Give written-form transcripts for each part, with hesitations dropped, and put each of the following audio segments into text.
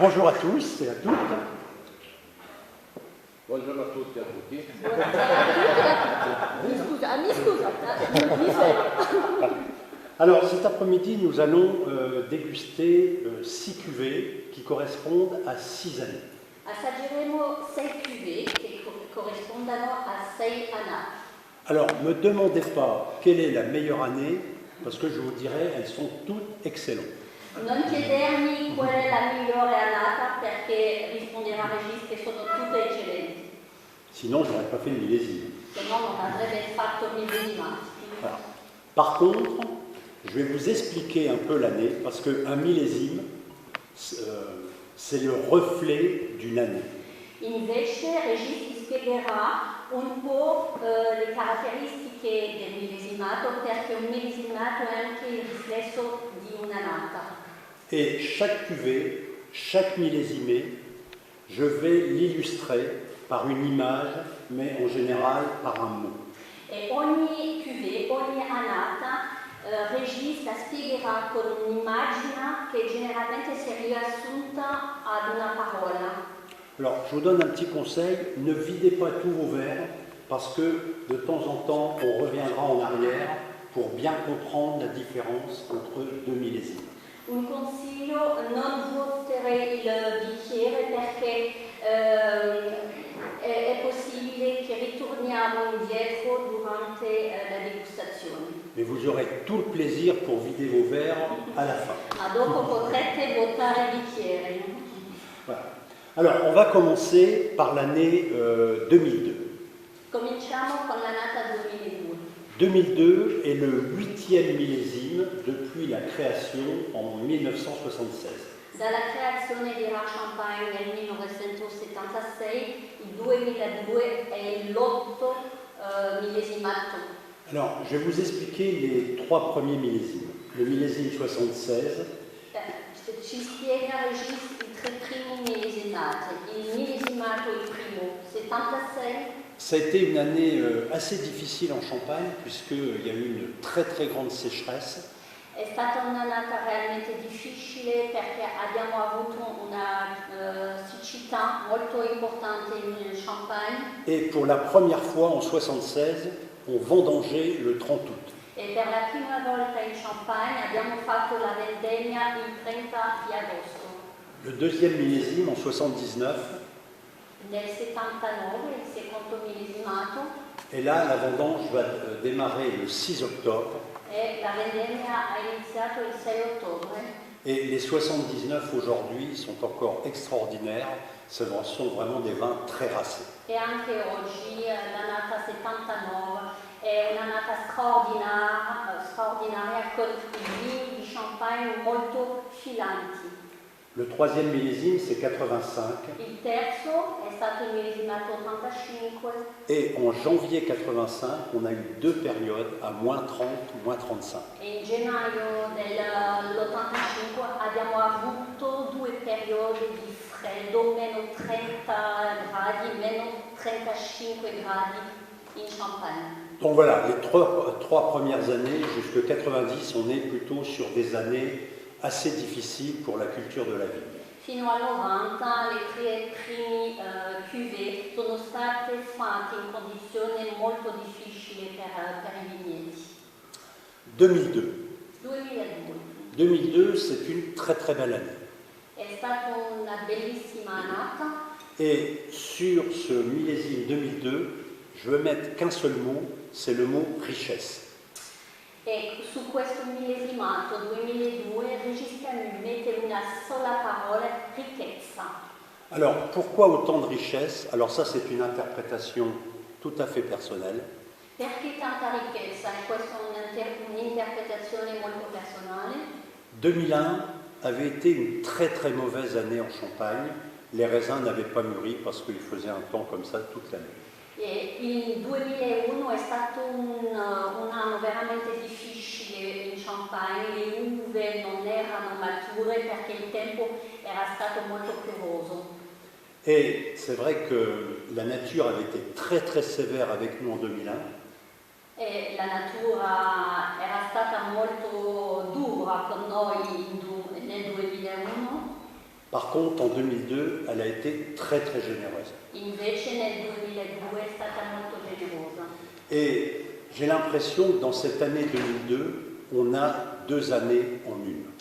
Bonjour à tous et à toutes. Buongiorno a tutti e a tutti. Alors cet après-midi, nous allons déguster 6 cuvées qui correspondent à 6 années. Assaggeremo 6 cuvée che corrispondono a 6 annate. Alors ne me demandez pas quelle est la meilleure année, parce que je vous dirai, elles sont toutes excellentes. Non chiedermi qual è la migliore annata perché risponderà Regis che sono tutte eccellenti. Sinon, je n'aurais pas fait le millésime. Se no non avrebbe fatto millesima. Voilà. Par contre, je vais vous expliquer un peu l'année, parce qu'un millésime, c'est le reflet d'une année. Invece Regis ti spiegherà un po' le caratteristiche del millesimato perché un millesimato è anche il riflesso di un'annata. Et chaque cuvée, chaque millésimé, je vais l'illustrer par une image, mais en général par un mot. E ogni cuvée, ogni annata, Regis la spiegherà con un'immagine che generalmente si è riassunta ad una parola. Alors, je vous donne un petit conseil, ne videz pas tous vos verres, parce que de temps en temps, on reviendra en arrière pour bien comprendre la différence entre deux millésimes. Un consiglio, non vuotere il bicchiere perché è possibile che ritorniamo indietro durante la degustazione. Mais vous aurez tout le plaisir pour vider vos verres à la fin. Ma dopo potrete vuotare il bicchiere. Voilà. Alors, on va commencer par l'année 2002. Cominciamo con l'annata 2002. 2002 est le 8e millésime depuis la création en 1976. Dalla creazione di Ra Champagne nel 1976, il 2002 è l'8 millesimato. Alors, je vais vous expliquer les 3 premiers millésimes. Le millésime 76, Ci spiega Regis i 3 primi millesimati. Il millesimato, il primo, 76. ça a été une année assez difficile en Champagne, puisqu'il y a eu une très très grande sécheresse. È stata un'annata realmente difficile perché abbiamo avuto una siccità molto importante in Champagne Et pour la première fois en 76, on vendangeait le 30 août. e per la prima volta in Champagne abbiamo fatto la vendemmia il 30 di agosto. Le deuxième millésime en 79, Nel 79, il secondo millesimato, et là la vendange va démarrer le 6 octobre. e la vendemmia ha iniziato il 6 ottobre. Et les 79 aujourd'hui sont encore extraordinaires, ce sont vraiment des vins très racés. E anche oggi l'annata 79 è un'annata straordinaria con vini di champagne molto filanti. Le troisième millésime, c'est 85. Il terzo è stato il millesimato 85 Et en janvier 85, on a eu 2 périodes à moins 30, moins 35. e in gennaio dell'85 abbiamo avuto 2 periodi di freddo, meno 30 gradi, meno 35 gradi in Champagne. Donc voilà, les trois premières années, jusqu'à 90, on est plutôt sur des années assez difficiles pour la culture de la vigne. Fino al 90 le 3 primi cuvée sono state fatte in condizioni molto difficili per I vigneti. 2002. 2002 2002, c'est une très très belle année. è stata una bellissima annata. Et sur ce millésime 2002, je veux mettre qu'un seul mot, c'est le mot richesse. E su questo millesimato 2002 Regista mette una sola parola, ricchezza. Alors, pourquoi autant de richesse? Alors ça, c'est une interprétation tout à fait personnelle. Perché tanta ricchezza? E questa è un'interpretazione molto personale. 2001 avait été une très très mauvaise année en Champagne. Les raisins n'avaient pas mûri parce qu'il faisait un temps comme ça toute l'année. E il 2001 è stato un anno veramente difficile in Champagne, le uve non erano mature perché il tempo era stato molto piovoso. Et c'est vrai que la nature avait été très très sévère avec nous en 2001. E la natura era stata molto dura con noi nel 2001. Par contre, en 2002, elle a été très très généreuse. Invece nel 2002 è stata molto generosa. Et j'ai l'impression que dans cette année 2002, on a 2 années en une.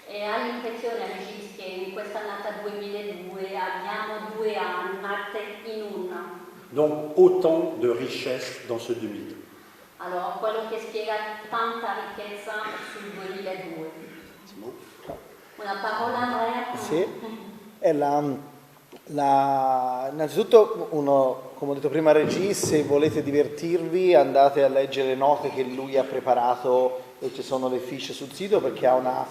E ha l'impressione Régis che in questa annata 2002 abbiamo 2 annate in una. Donc autant de richesse dans ce 2002. Allora, quello che spiega tanta ricchezza sul 2002. Simon? Una parola, Andrea? Sì, è innanzitutto, come ho detto prima a Regis, se volete divertirvi andate a leggere le note che lui ha preparato e ci sono le fiche sul sito, perché ha una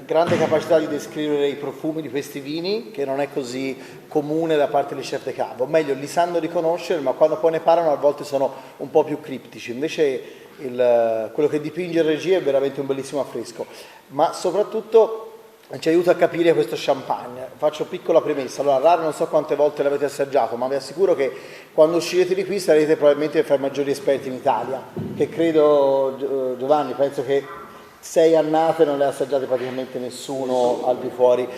grande capacità di descrivere i profumi di questi vini, che non è così comune da parte dei chef de cave, o meglio, li sanno riconoscere, ma quando poi ne parlano a volte sono un po' più criptici. Invece quello che dipinge in regia è veramente un bellissimo affresco, ma soprattutto ci aiuta a capire questo champagne. Faccio piccola premessa. Allora, raro, non so quante volte l'avete assaggiato, ma vi assicuro che quando uscirete di qui sarete probabilmente fra i maggiori esperti in Italia, che credo, Giovanni, penso che 6 annate non le ha assaggiate praticamente nessuno al di fuori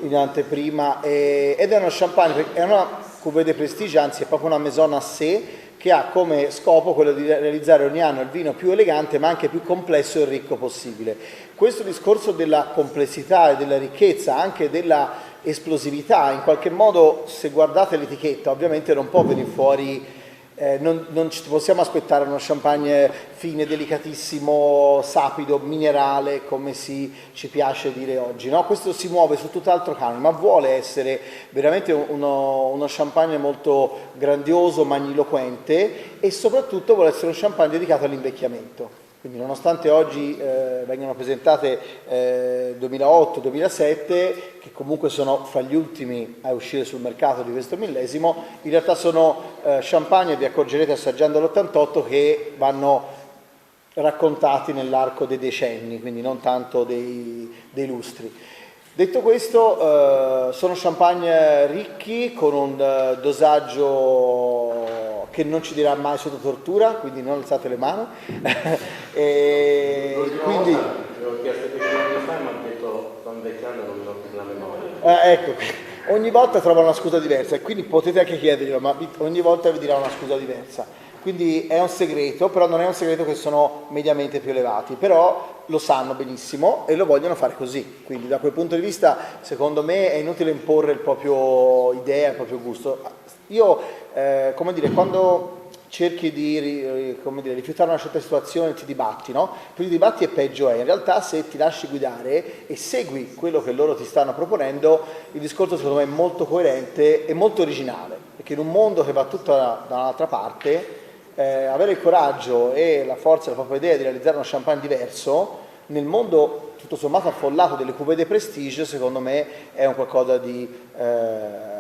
in anteprima, ed è uno champagne, è una cuvée de prestige, anzi è proprio una maison à sé, che ha come scopo quello di realizzare ogni anno il vino più elegante ma anche più complesso e ricco possibile. Questo discorso della complessità e della ricchezza, anche della esplosività, in qualche modo, se guardate l'etichetta, ovviamente non può venire fuori, non ci possiamo aspettare uno champagne fine, delicatissimo, sapido, minerale, come ci piace dire oggi, no? Questo si muove su tutt'altro canone, ma vuole essere veramente uno champagne molto grandioso, magniloquente, e soprattutto vuole essere un champagne dedicato all'invecchiamento. Quindi nonostante oggi vengano presentate 2008-2007, che comunque sono fra gli ultimi a uscire sul mercato di questo millesimo, in realtà sono champagne, vi accorgerete assaggiando l'88, che vanno raccontati nell'arco dei decenni, quindi non tanto dei lustri. Detto questo, sono champagne ricchi, con un dosaggio che non ci dirà mai sotto tortura, quindi non alzate le mani. E quindi ho chiesto 10 anni fa e mi ha detto sto invecchiando, non mi ho più la memoria. Ecco, ogni volta trova una scusa diversa, e quindi potete anche chiederglielo, ma ogni volta vi dirà una scusa diversa. Quindi è un segreto, però non è un segreto che sono mediamente più elevati, però lo sanno benissimo e lo vogliono fare così. Quindi da quel punto di vista, secondo me, è inutile imporre il proprio idea, il proprio gusto. Io, quando cerchi di rifiutare una certa situazione, ti dibatti, no? Più ti dibatti e peggio è. In realtà, se ti lasci guidare e segui quello che loro ti stanno proponendo, il discorso secondo me è molto coerente e molto originale, perché in un mondo che va tutto da un'altra parte, avere il coraggio e la forza della propria idea di realizzare uno champagne diverso nel mondo tutto sommato affollato delle cuvée de prestige, secondo me è un qualcosa di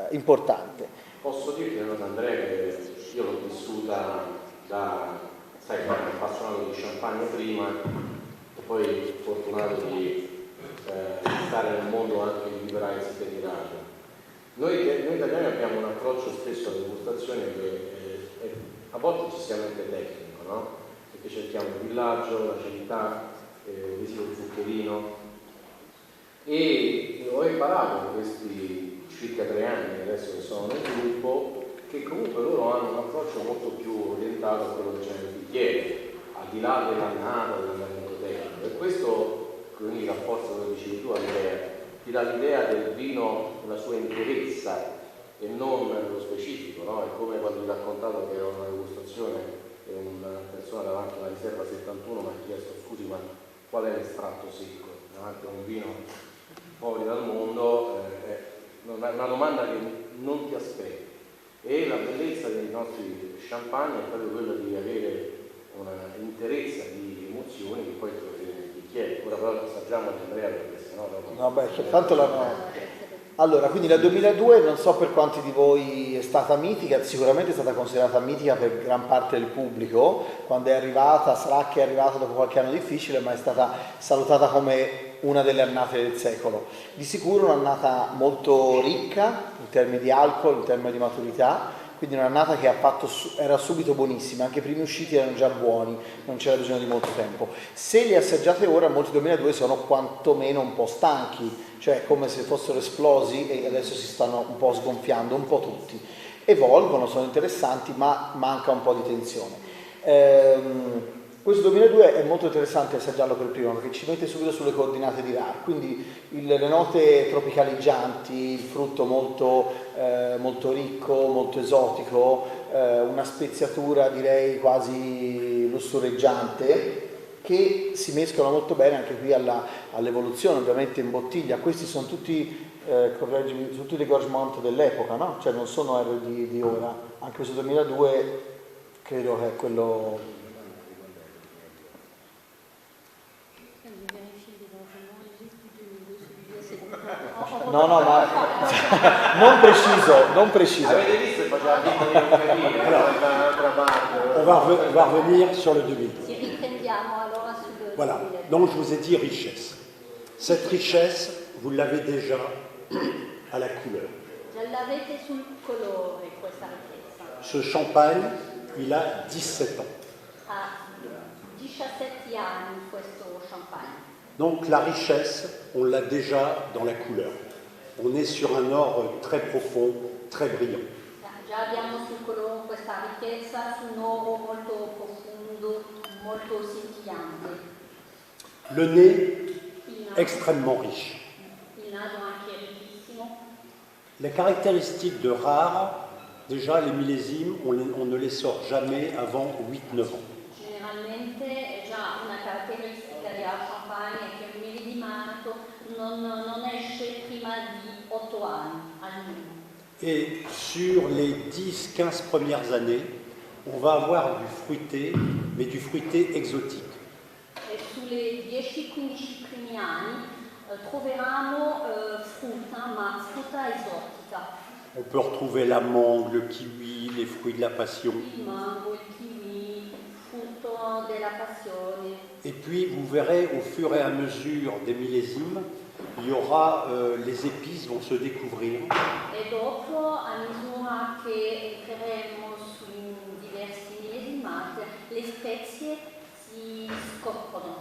importante. Posso dirti una cosa, Andrea, che io l'ho vissuta sai, appassionato di champagne prima e poi fortunato di stare nel mondo anche di Price e di Raggio. Noi italiani abbiamo un approccio spesso alla degustazione che a volte eccessivamente tecnico, no? Perché cerchiamo il villaggio, la città, visito il zuccherino, e ho imparato in questi circa 3 anni adesso che sono nel gruppo, che comunque loro hanno un approccio molto più orientato a quello che c'è nel bicchiere, al di là dell'annata, dell'andamento tecnico, e questo quindi rafforza quello che dicevi tu, Andrea, ti dà l'idea del vino nella sua interezza e non nello specifico, no? È come quando vi ho raccontato che ero una degustazione e una persona davanti a una riserva 71 mi ha chiesto scusi, ma qual è l'estratto secco? Davanti a un vino fuori dal mondo, è una domanda che non ti aspetti. E la bellezza dei nostri champagne è proprio quella di avere una interezza di emozioni che poi trovate nei bicchieri. Ora però assaggiamo di Andrea, perché sennò dopo... No, beh, tanto Allora, quindi la 2002 non so per quanti di voi è stata mitica, sicuramente è stata considerata mitica per gran parte del pubblico. Quando è arrivata, sarà che è arrivata dopo qualche anno difficile, ma è stata salutata come una delle annate del secolo. Di sicuro un'annata molto ricca in termini di alcol, in termini di maturità, quindi un'annata che era subito buonissima, anche i primi usciti erano già buoni, non c'era bisogno di molto tempo. Se li assaggiate ora, molti 2002 sono quantomeno un po' stanchi, cioè come se fossero esplosi e adesso si stanno un po' sgonfiando, un po' tutti. Evolvono, sono interessanti, ma manca un po' di tensione. Questo 2002 è molto interessante assaggiarlo per primo perché ci mette subito sulle coordinate di RAR, quindi le note tropicaleggianti, il frutto molto ricco, molto esotico, una speziatura direi quasi lussureggiante che si mescolano molto bene anche qui all'evoluzione, ovviamente in bottiglia. Questi sono tutti, correggimi, sono tutti dei Gorgemont dell'epoca, no? Cioè non sono RD di ora, anche questo 2002 credo che è quello... No, ma non preciso. Avete visto che faceva finta di non capire? Dall'altra parte. On va revenir sur le 2000. Ci riprendiamo allora sul Voilà, donc je vous ai dit richesse. Cette richesse, vous l'avez déjà à la couleur. Già l'avete sul colore questa ricchezza. Ce champagne, il a 17 ans. Ha 17 anni questo champagne. Donc la richesse, on l'a déjà dans la couleur. On est sur un or très profond, très brillant. Già abbiamo sul colore questa ricchezza su un oro molto profondo, molto scintillante. Le nez, extrêmement riche. Il naso anche ricchissimo. Les caractéristiques de rare, déjà les millésimes, on ne les sort jamais avant 8-9 ans. Generalmente è già una caratteristica di champagne che il millesimato non esce prima di 8 anni almeno. Et sur les 10-15 premières années, on va avoir du fruité, mais du fruité exotique. E sulle 10-15 primi anni troveremo frutta, ma frutta esotica. On peut retrouver la mangue, le kiwi, les fruits de la passion. Il mango, il kiwi, frutto della passione. Et puis, vous verrez, au fur et à mesure des millésimes, il y aura, les épices vont se découvrir. E dopo, a misura che entreremo su diversi millesimati, le spezie si scoprono.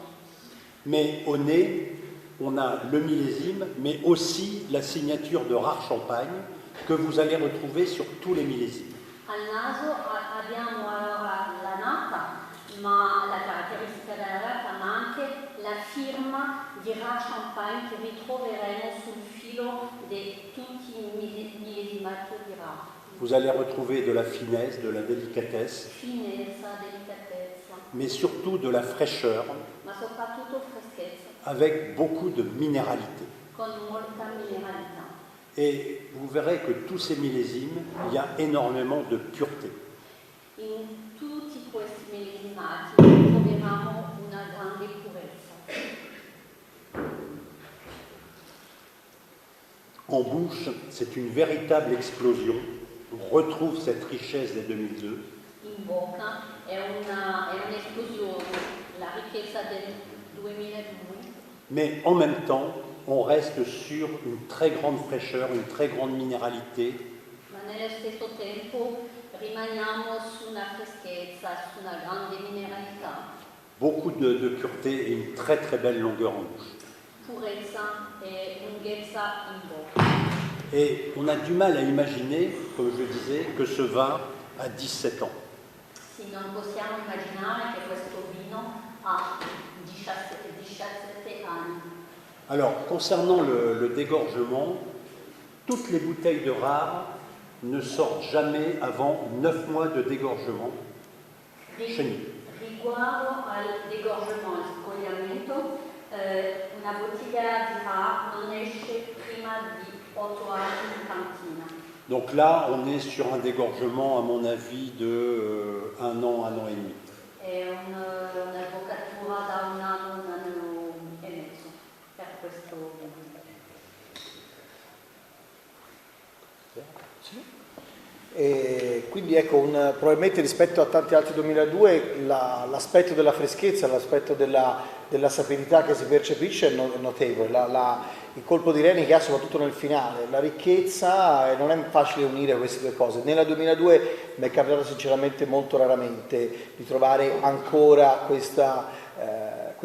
Mais au nez, on a le millésime, mais aussi la signature de rare champagne que vous allez retrouver sur tous les millésimes. Al naso abbiamo allora la nata, ma la caratteristica della nata, ma anche la firma di rare champagne che ritroveremo sul filo di tutti i millesimati di rare. Vous allez retrouver de la finesse, de la délicatesse, Finezza, delicatezza, mais surtout de la fraîcheur, ma soprattutto freschezza, avec beaucoup de minéralité. con molta mineralità. Et vous verrez que tous ces millésimes, il y a énormément de pureté. In tutti questi millesimati troviamo una grande purezza. En bouche, c'est une véritable explosion. On retrouve cette richesse des 2002. In bocca è un'esplosione, la ricchezza del 2002. Mais en même temps, on reste sur une très grande fraîcheur, une très grande minéralité. Ma nello stesso tempo rimaniamo su una freschezza, su una grande mineralità, Beaucoup de pureté et une très très belle longueur en bouche. purezza e lunghezza in bocca. Et on a du mal à imaginer, comme je le disais, que ce vin a 17 ans. Sì, non possiamo immaginare che questo vino ha 17 anni. Alors, concernant le dégorgement, toutes les bouteilles de rare ne sortent jamais avant 9 mois de dégorgement chez nous. Riguardo al degorgement, al scogliamento, una bottiglia di rare non esce prima di 8 anni in cantina. Donc là, on est sur un dégorgement, à mon avis, de 1 an, 1 an et demi. È un'avvocatura da un anno e mezzo per questo vino. E quindi ecco, probabilmente rispetto a tanti altri 2002 l'aspetto della freschezza, l'aspetto della sapidità che si percepisce è notevole, il colpo di reni che ha soprattutto nel finale, la ricchezza, non è facile unire queste due cose. Nella 2002 mi è capitato sinceramente molto raramente di trovare ancora questa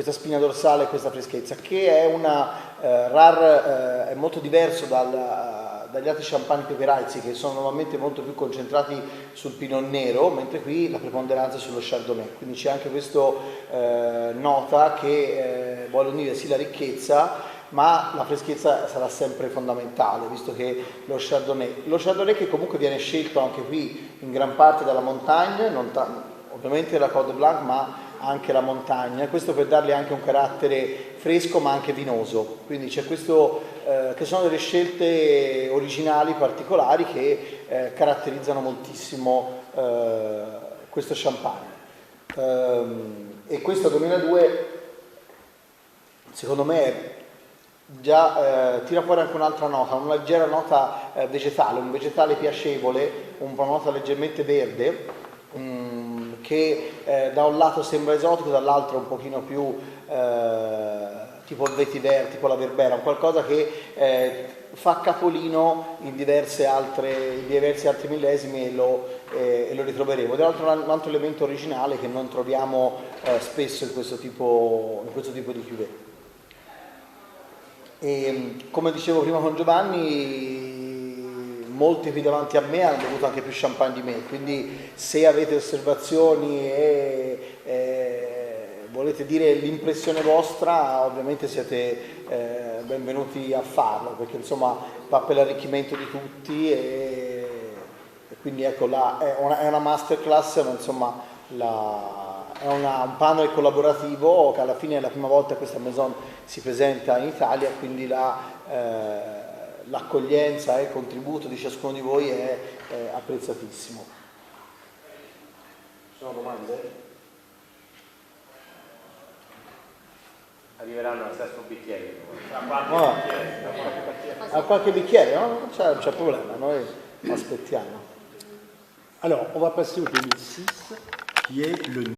spina dorsale e questa freschezza, che è è molto diverso dagli altri champagne peperazzi, che sono normalmente molto più concentrati sul Pinot Nero, mentre qui la preponderanza è sullo Chardonnay. Quindi c'è anche questa nota che vuole unire sì la ricchezza, ma la freschezza sarà sempre fondamentale, visto che lo Chardonnay che comunque viene scelto anche qui in gran parte dalla montagna, ovviamente la Côte Blanc, ma anche la montagna, questo per dargli anche un carattere fresco ma anche vinoso. Quindi c'è questo che sono delle scelte originali, particolari, che caratterizzano moltissimo questo champagne. E questo 2002 secondo me già tira fuori anche un'altra nota, una leggera nota vegetale, un vegetale piacevole, una nota leggermente verde, che da un lato sembra esotico, dall'altro un pochino più tipo il vetiver, tipo la verbena, qualcosa che fa capolino in diversi altri millesimi e lo ritroveremo. Ed è un altro elemento originale che non troviamo spesso in questo tipo di cuvée. E come dicevo prima con Giovanni, molti qui davanti a me hanno bevuto anche più champagne di me, quindi se avete osservazioni e volete dire l'impressione vostra, ovviamente siete benvenuti a farlo, perché insomma va per l'arricchimento di tutti e quindi ecco, è una masterclass, ma insomma è un panel collaborativo che alla fine è la prima volta che questa Maison si presenta in Italia, quindi l'accoglienza e il contributo di ciascuno di voi è apprezzatissimo. Ci sono domande? Arriveranno al sesto bicchiere. A qualche bicchiere, no? Non c'è problema, noi aspettiamo. Alors, on va passer au 2006, qui est le